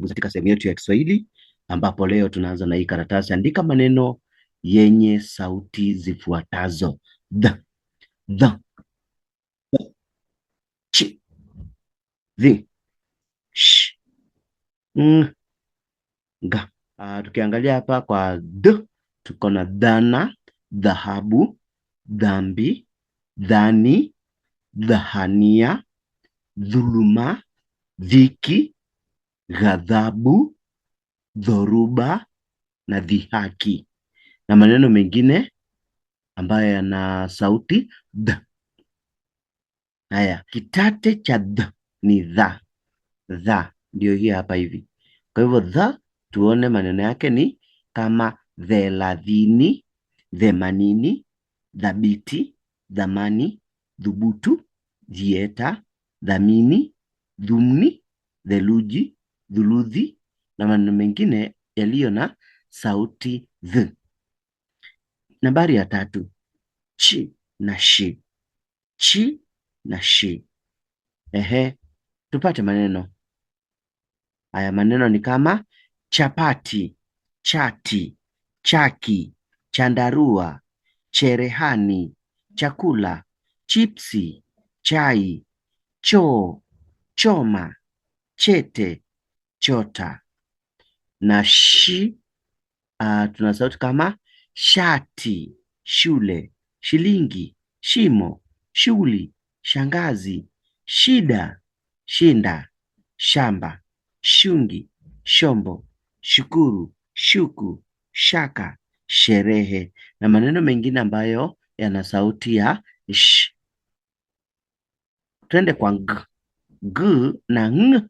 katika sehemu yetu ya Kiswahili, ambapo leo tunaanza na hii karatasi. Andika maneno yenye sauti zifuatazo: th, th, ch, thi, sh, ng, ga. Tukiangalia hapa kwa tuko na dhana, dhahabu, dhambi, dhani, dhahania, dhuluma, dhiki, ghadhabu, dhoruba na dhihaki, na maneno mengine ambayo yana sauti d. Haya, kitate cha ni dha. Dha ndio hii hapa hivi. Kwa hivyo dha, tuone maneno yake ni kama thelathini, themanini, dhabiti, dhamani, dhubutu, dhieta, dhamini, dhumni, theluji, dhuluthi na maneno mengine yaliyo na sauti th. Nambari ya 3, chi na shi. Chi na shi. Tupate maneno haya. Maneno ni kama chapati, chati, chaki, chandarua, cherehani, chakula, chipsi, chai, choo, choma, chete, chota. Na shi tuna sauti kama shati, shule, shilingi, shimo, shughuli, shangazi, shida, shinda, shamba, shungi, shombo, shukuru, shuku, shaka, sherehe na maneno mengine ambayo yana sauti ya sh. Twende kwa g. G na ng.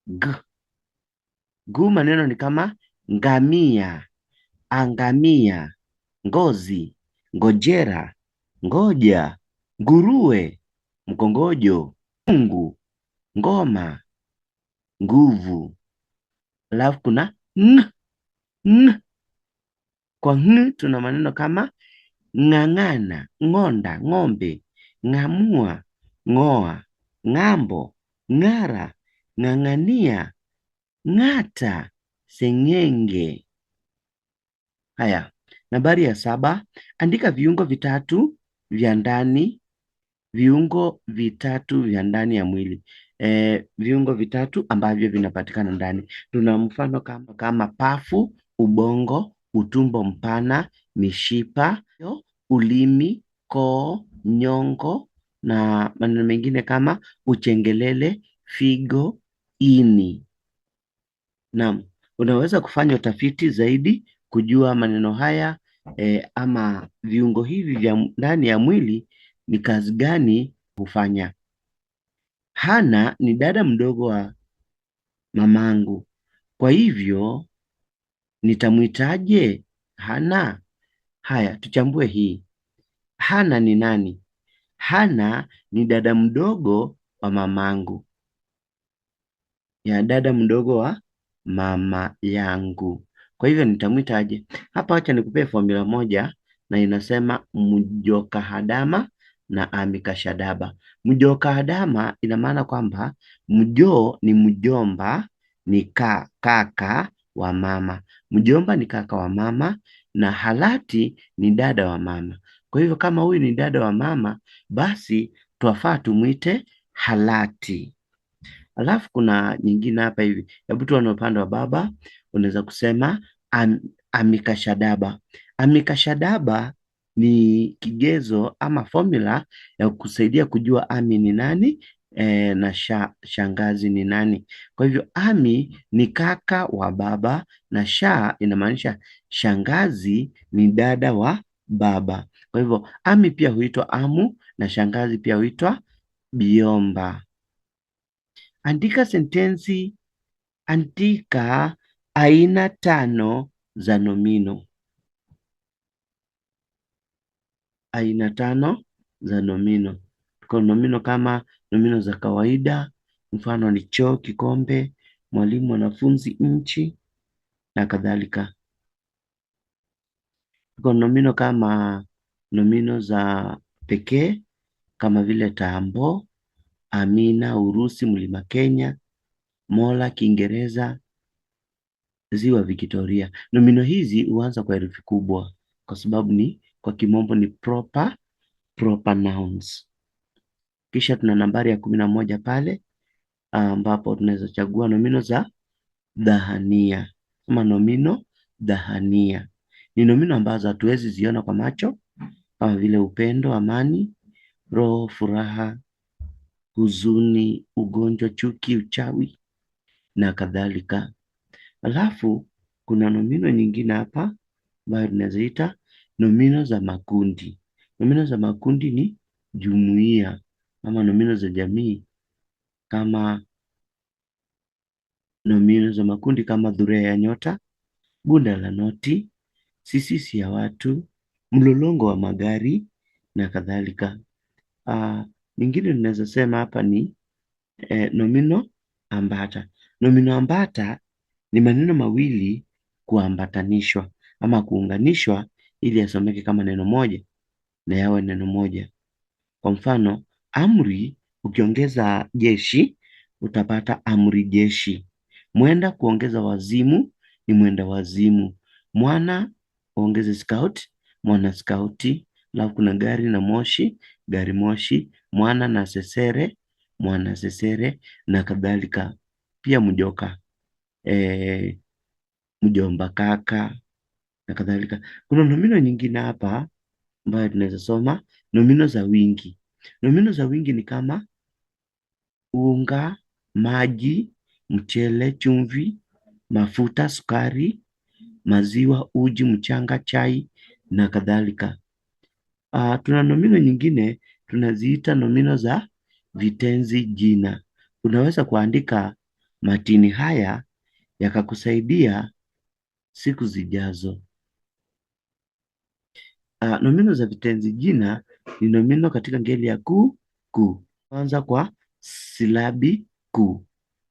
G. Gu maneno ni kama ngamia, angamia, ngozi, ngojera, ngoja, nguruwe, mkongojo, mungu, ngoma, nguvu. Alafu kuna ng. Ng. Kwa ng tuna maneno kama ng'ang'ana, ng'onda, ng'ombe, ng'amua, ng'oa, ng'ambo, ng'ara, ng'ang'ania, ng'ata, seng'enge. Haya, nambari ya 7, andika viungo vitatu vya ndani. Viungo vitatu vya ndani ya mwili. Viungo vitatu ambavyo vinapatikana ndani. Tuna mfano kama pafu, ubongo, utumbo mpana, mishipa, ulimi, koo, nyongo na maneno mengine kama uchengelele, figo, ini. Naam, unaweza kufanya utafiti zaidi kujua maneno haya ama viungo hivi vya ndani ya mwili ni kazi gani hufanya. Hana ni dada mdogo wa mamangu. Kwa hivyo nitamwitaje Hana? Haya, tuchambue hii. Hana ni nani? Hana ni dada mdogo wa mamangu. Ya dada mdogo wa mama yangu. Kwa hivyo nitamwitaje? Hapa acha nikupee formula moja na inasema mjokahadama na amikashadaba. Mjokahadama ina maana kwamba mjo ni mjomba, ni kaka wa mama. Mjomba ni kaka wa mama na halati ni dada wa mama. Kwa hivyo kama huyu ni dada wa mama, basi twafaa tumwite halati. Alafu kuna nyingine hapa hivi. Hebu tuone upande wa baba, unaweza kusema amikashadaba. Amikashadaba ni kigezo ama formula ya kusaidia kujua ami ni nani na shangazi ni nani. Kwa hivyo ami ni kaka wa baba na inamaanisha shangazi ni dada wa baba. Kwa hivyo ami pia huitwa amu na shangazi pia huitwa biomba. Andika sentensi. Andika aina 5 za nomino. Aina 5 za nomino. Tuko nomino kama nomino za kawaida, mfano ni choo, kikombe, mwalimu, mwanafunzi, nchi na kadhalika. Tuko nomino kama nomino za pekee kama vile tambo, Amina, Urusi, Mlima Kenya, Mola, Kiingereza Ziwa Victoria. Nomino hizi huanza kwa herufi kubwa kwa sababu ni kwa kimombo ni proper nouns. Kisha tuna nambari ya 11 pale ambapo tunaweza chagua nomino za dhahania ama nomino dhahania. Ni nomino ambazo hatuwezi ziona kwa macho kama vile upendo, amani, roho, furaha, huzuni, ugonjwa, chuki, uchawi na kadhalika. Alafu kuna nomino nyingine hapa ambayo tunaziita nomino za makundi. Nomino za makundi ni jumuiya ama nomino za jamii, kama nomino za makundi kama dhuria ya nyota, bunda la noti, sisisi ya watu, mlolongo wa magari na kadhalika. Nyingine tunaweza sema hapa ni nomino ambata. Nomino ambata ni maneno mawili kuambatanishwa ama kuunganishwa ili yasomeke kama neno moja na yawe neno moja. Kwa mfano, amri ukiongeza jeshi utapata amri jeshi. Mwenda kuongeza wazimu ni mwenda wazimu. Mwana uongeze scout, mwana skauti. Alafu kuna gari na moshi, gari moshi. Mwana na sesere, mwana sesere na kadhalika. Pia mjoka, mjomba kaka na kadhalika. Kuna nomino nyingine hapa ambayo tunaweza soma, nomino za wingi. Nomino za wingi ni kama unga, maji, mchele, chumvi, mafuta, sukari, maziwa, uji, mchanga, chai na kadhalika. Tuna nomino nyingine tunaziita nomino za vitenzi jina. Unaweza kuandika matini haya yakakusaidia siku zijazo. Nomino za vitenzi jina ni nomino katika ngeli ya ku. Kwanza kwa silabi ku.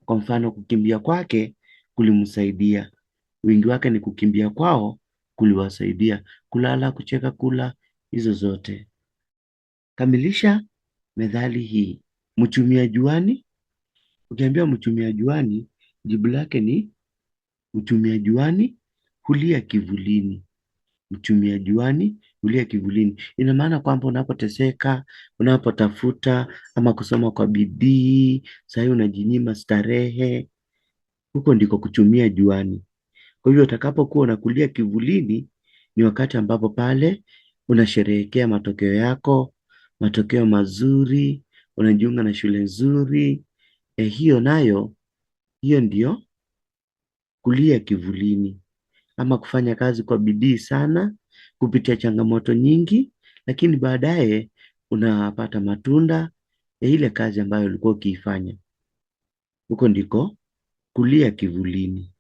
Kwa mfano, kukimbia kwake kulimsaidia. Wingi wake ni kukimbia kwao kuliwasaidia. Kulala, kucheka, kula, hizo zote. Kamilisha methali hii. Mchumia juani. Ukiambia mchumia juani, jibu lake ni mchumia juani hulia kivulini. Mchumia juani hulia kivulini. Ina maana kwamba unapoteseka, unapotafuta ama kusoma kwa bidii, sahii unajinyima starehe, huko ndiko kuchumia juani. Kwa hivyo utakapokuwa unakulia kivulini ni wakati ambapo pale unasherehekea matokeo yako, matokeo mazuri, unajiunga na shule nzuri. Hiyo nayo, hiyo ndio kulia kivulini. Ama kufanya kazi kwa bidii sana, kupitia changamoto nyingi, lakini baadaye unapata matunda ya ile kazi ambayo ulikuwa ukiifanya. Huko ndiko kulia kivulini.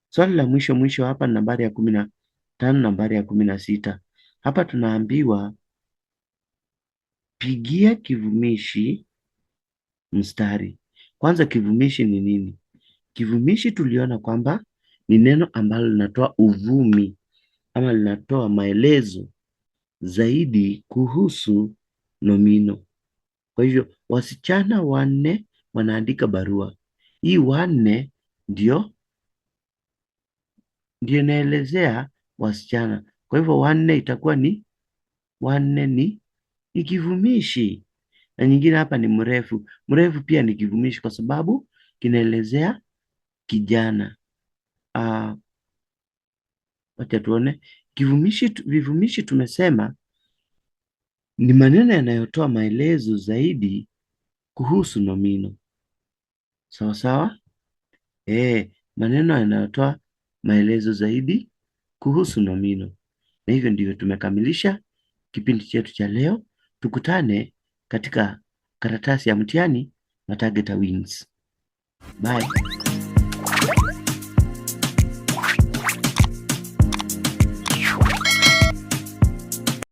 Swali la mwisho hapa ni nambari ya 15, nambari ya 16. Hapa tunaambiwa pigia kivumishi mstari. Kwanza, kivumishi ni nini? Kivumishi tuliona kwamba ni neno ambalo linatoa uvumi ama linatoa maelezo zaidi kuhusu nomino. Kwa hivyo, wasichana 4 wanaandika barua. Hii 4 ndio inaelezea wasichana. Kwa hivyo 4 itakuwa ni 4 ni kivumishi. Na nyingine hapa ni mrefu. Mrefu pia ni kivumishi kwa sababu kinaelezea kijana. Wacha tuone. Vivumishi tumesema ni maneno yanayotoa maelezo zaidi kuhusu nomino. Sawa sawa? Maneno yanayotoa maelezo zaidi kuhusu nomino. Na hivyo ndivyo tumekamilisha kipindi chetu cha leo. Tukutane katika karatasi ya mtihani na Target Wins. Bye.